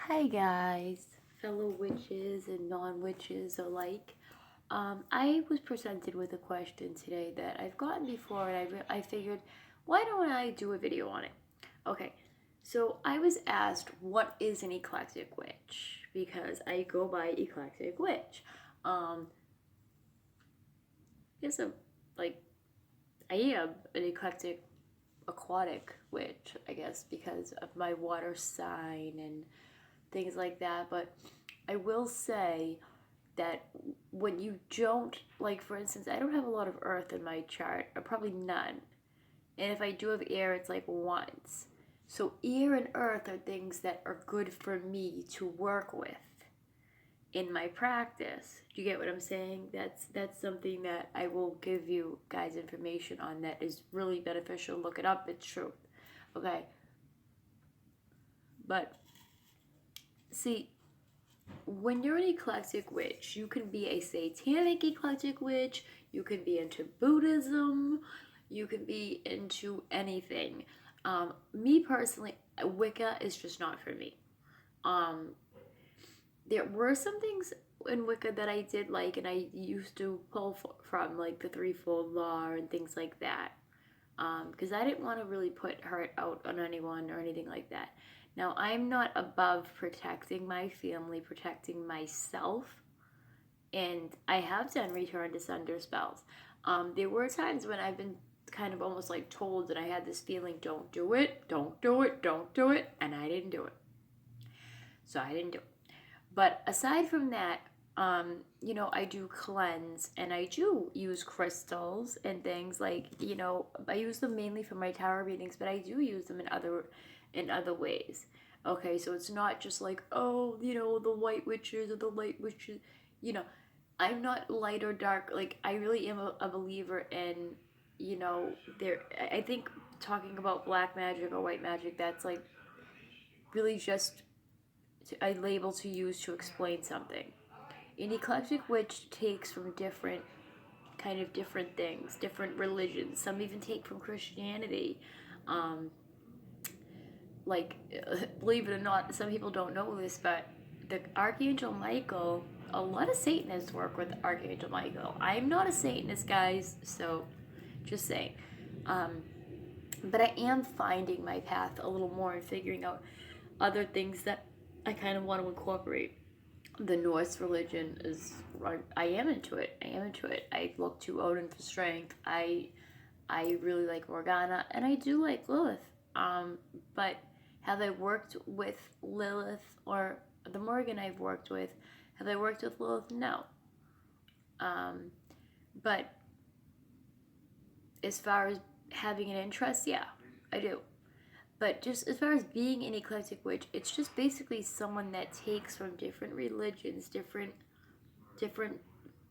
Hi guys, fellow witches and non-witches alike. I was presented with a question today that I've gotten before, and I figured, why don't I do a video on it? Okay, so I was asked, what is an eclectic witch? Because I go by eclectic witch. Yes, like I am an eclectic aquatic witch, I guess, because of my water sign and things like that. But I will say that when you don't, like, for instance, I don't have a lot of earth in my chart, or probably none. And if I do have air, it's like once. So air and earth are things that are good for me to work with in my practice. Do you get what I'm saying? That's something that I will give you guys information on that is really beneficial. Look it up, it's true. Okay. But see, when you're an eclectic witch, you can be a satanic eclectic witch, you can be into Buddhism, you can be into anything. Me personally, Wicca is just not for me. Um, there were some things in Wicca that I did like, and I used to pull from, like the threefold law and things like that. Because I didn't want to really put hurt out on anyone or anything like that. Now, I'm not above protecting my family, protecting myself, and I have done return to sender spells. There were times when I've been kind of almost like told, and I had this feeling, don't do it, don't do it, don't do it, and I didn't do it. So I didn't do it. But aside from that, I do cleanse, and I do use crystals and things like, I use them mainly for my tarot readings, but I do use them in other ways. Okay, so it's not just like, oh, the white witches or the light witches, you know, I'm not light or dark. Like, I really am a believer in, there. I think talking about black magic or white magic, that's like really just a label to use to explain something. An eclectic witch takes from different things, different religions. Some even take from Christianity. Um, like, believe it or not, some people don't know this, but the Archangel Michael, a lot of Satanists work with Archangel Michael. I'm not a Satanist, guys, so just saying. Um, but I am finding my path a little more and figuring out other things that I kind of want to incorporate. The Norse religion is, I am into it. I am into it. I look to Odin for strength. I really like Morgana, and I do like Lilith. But have I worked with Lilith, or the Morgan I've worked with? Have I worked with Lilith? No. But as far as having an interest, yeah, I do. But just as far as being an eclectic witch, it's just basically someone that takes from different religions, different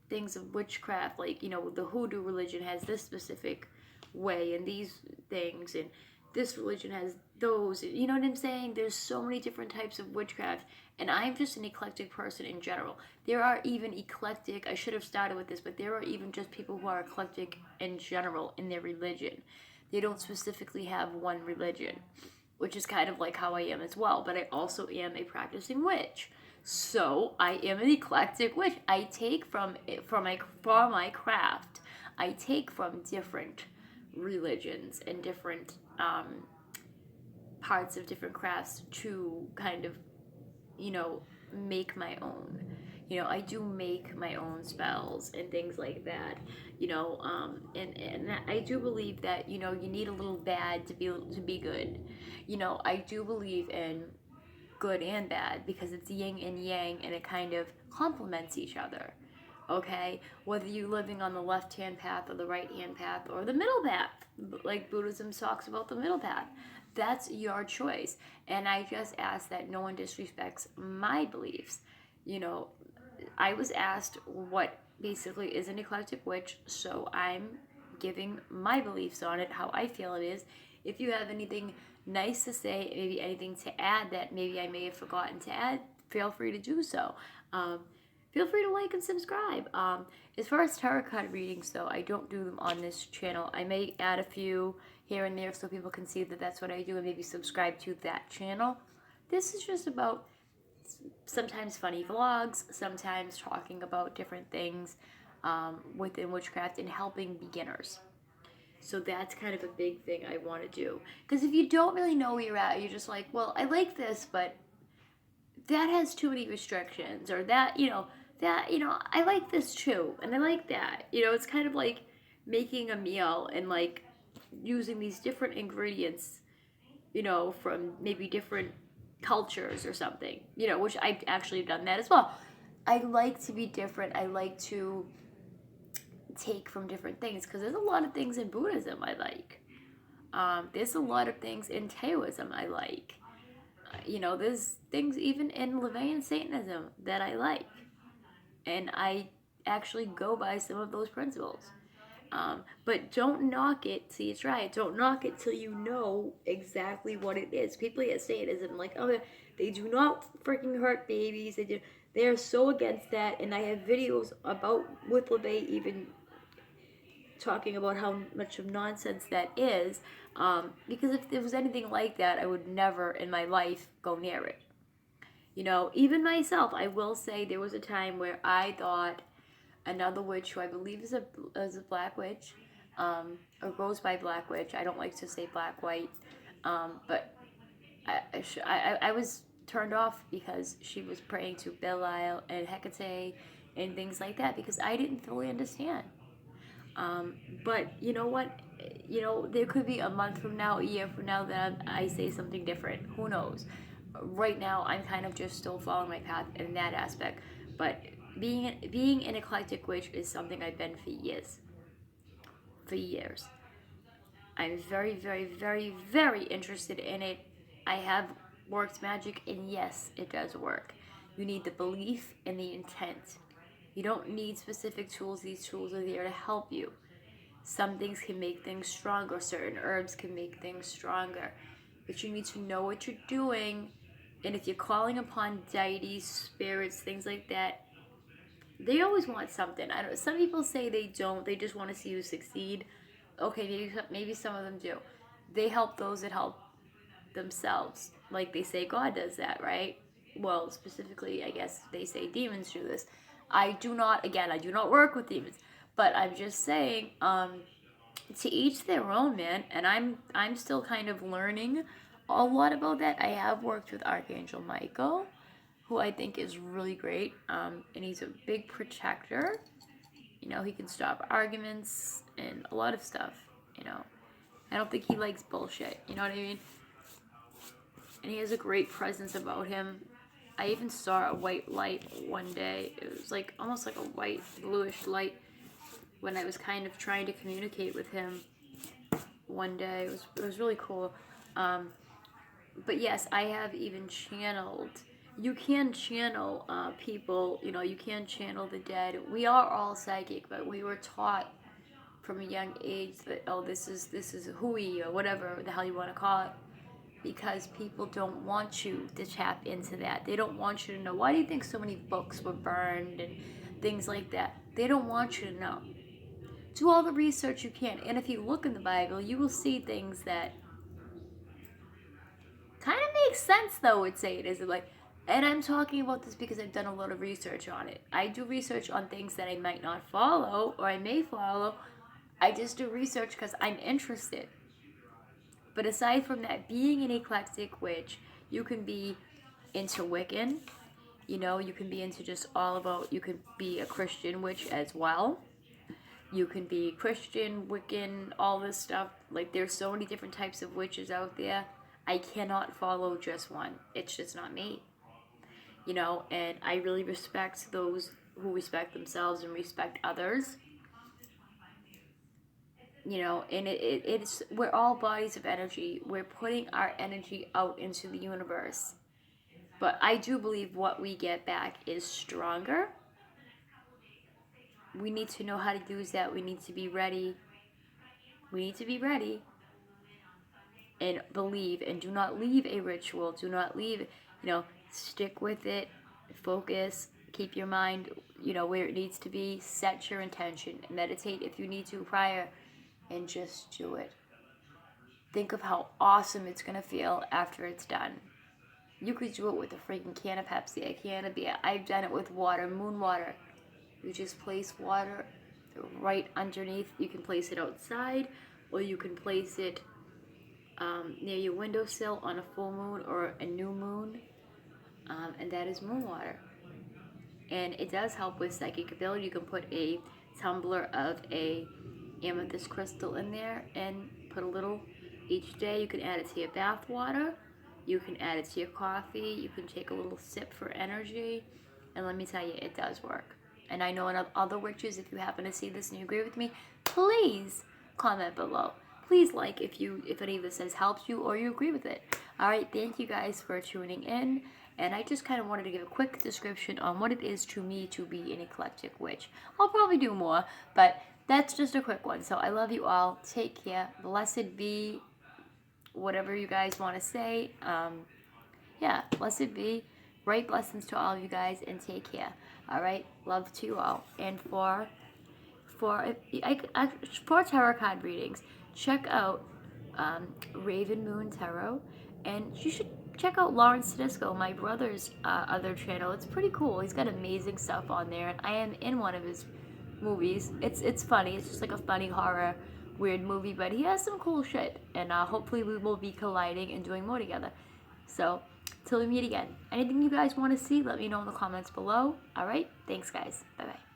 things of witchcraft. Like, the Hoodoo religion has this specific way, and these things, and this religion has those. You know what I'm saying? There's so many different types of witchcraft, and I'm just an eclectic person in general. There are even eclectic, I should have started with this, but there are even just people who are eclectic in general in their religion. They don't specifically have one religion, which is kind of like how I am as well. But I also am a practicing witch. So I am an eclectic witch. I take from my craft. I take from different religions and different parts of different crafts to kind of, make my own. I do make my own spells and things like that. And I do believe that you need a little bad to be good. I do believe in good and bad because it's yin and yang, and it kind of complements each other. Okay, whether you're living on the left hand path or the right hand path or the middle path, like Buddhism talks about the middle path, that's your choice. And I just ask that no one disrespects my beliefs. You know, I was asked what basically is an eclectic witch, so I'm giving my beliefs on it, how I feel it is. If you have anything nice to say, maybe anything to add that maybe I may have forgotten to add, feel free to do so. Feel free to like and subscribe. As far as tarot card readings, though, I don't do them on this channel. I may add a few here and there so people can see that that's what I do and maybe subscribe to that channel. This is just about sometimes funny vlogs, sometimes talking about different things within witchcraft and helping beginners. So that's kind of a big thing I want to do. Because if you don't really know where you're at, you're just like, well, I like this, but that has too many restrictions, or I like this too, and I like that. It's kind of like making a meal and like using these different ingredients, from maybe different cultures or something, which I've actually done that as well. I like to be different. I like to take from different things because there's a lot of things in Buddhism I like. There's a lot of things in Taoism I like. There's things even in LaVeyan Satanism that I like. And I actually go by some of those principles. But don't knock it till you try it. Don't knock it till you know exactly what it is. People at Satanism, like, oh, they do not freaking hurt babies. They are so against that. And I have videos about with LeVay even talking about how much of nonsense that is. Because if there was anything like that, I would never in my life go near it. Even myself, I will say there was a time where I thought another witch who I believe is a black witch, or goes by black witch. I don't like to say black white, but I was turned off because she was praying to Belial and Hecate and things like that because I didn't fully understand. But you know what? There could be a month from now, a year from now that I say something different. Who knows? Right now, I'm kind of just still following my path in that aspect. But being an eclectic witch is something I've been for years. For years. I'm very, very, very, very interested in it. I have worked magic, and yes, it does work. You need the belief and the intent. You don't need specific tools. These tools are there to help you. Some things can make things stronger. Certain herbs can make things stronger. But you need to know what you're doing. And if you're calling upon deities, spirits, things like that, they always want something. I don't. Some people say they don't. They just want to see you succeed. Okay, maybe some of them do. They help those that help themselves. Like they say God does that, right? Well, specifically, I guess they say demons do this. I do not. Again, I do not work with demons, but I'm just saying. To each their own, man. And I'm still kind of learning a lot about that. I have worked with Archangel Michael, who I think is really great, and he's a big protector. He can stop arguments and a lot of stuff. I don't think he likes bullshit. You know what I mean? And he has a great presence about him. I even saw a white light one day. It was like almost like a white bluish light when I was kind of trying to communicate with him one day. It was really cool. But yes, I have even channeled. You can channel people. You can channel the dead. We are all psychic, but we were taught from a young age that this is hooey or whatever the hell you want to call it, because people don't want you to tap into that. They don't want you to know. Why do you think so many books were burned and things like that? They don't want you to know. Do all the research you can, and if you look in the Bible, you will see things that kind of makes sense, though. Would say it is like, and I'm talking about this because I've done a lot of research on it. I do research on things that I might not follow or I may follow. I just do research because I'm interested. But aside from that, being an eclectic witch, you can be into Wiccan. You can be into just all about. You could be a Christian witch as well. You can be Christian, Wiccan, all this stuff. Like, there's so many different types of witches out there. I cannot follow just one. It's just not me. And I really respect those who respect themselves and respect others. And it's, we're all bodies of energy. We're putting our energy out into the universe. But I do believe what we get back is stronger. We need to know how to use that. We need to be ready. We need to be ready and believe, and do not leave a ritual. Do not leave, stick with it, focus, keep your mind, where it needs to be, set your intention, meditate if you need to prior, and just do it. Think of how awesome it's going to feel after it's done. You could do it with a freaking can of Pepsi, a can of beer. I've done it with water, moon water. You just place water right underneath. You can place it outside, or you can place it near your windowsill on a full moon or a new moon, and that is moon water. And it does help with psychic ability. You can put a tumbler of a amethyst crystal in there and put a little each day. You can add it to your bath water. You can add it to your coffee. You can take a little sip for energy. And let me tell you, it does work. And I know in other witches, if you happen to see this and you agree with me, please comment below. Please like if any of this has helped you or you agree with it. All right, thank you guys for tuning in. And I just kind of wanted to give a quick description on what it is to me to be an eclectic witch. I'll probably do more, but that's just a quick one. So I love you all. Take care. Blessed be whatever you guys want to say. Yeah, blessed be. Great blessings to all of you guys, and take care. All right, love to you all. And for tarot card readings, check out Raven Moon Tarot, and you should check out Lawrence Tedesco, my brother's other channel. It's pretty cool. He's got amazing stuff on there, and I am in one of his movies. It's funny. It's just like a funny horror weird movie, but he has some cool shit, and hopefully we will be colliding and doing more together. So till we meet again, anything you guys want to see, let me know in the comments below. All right, thanks guys. Bye bye.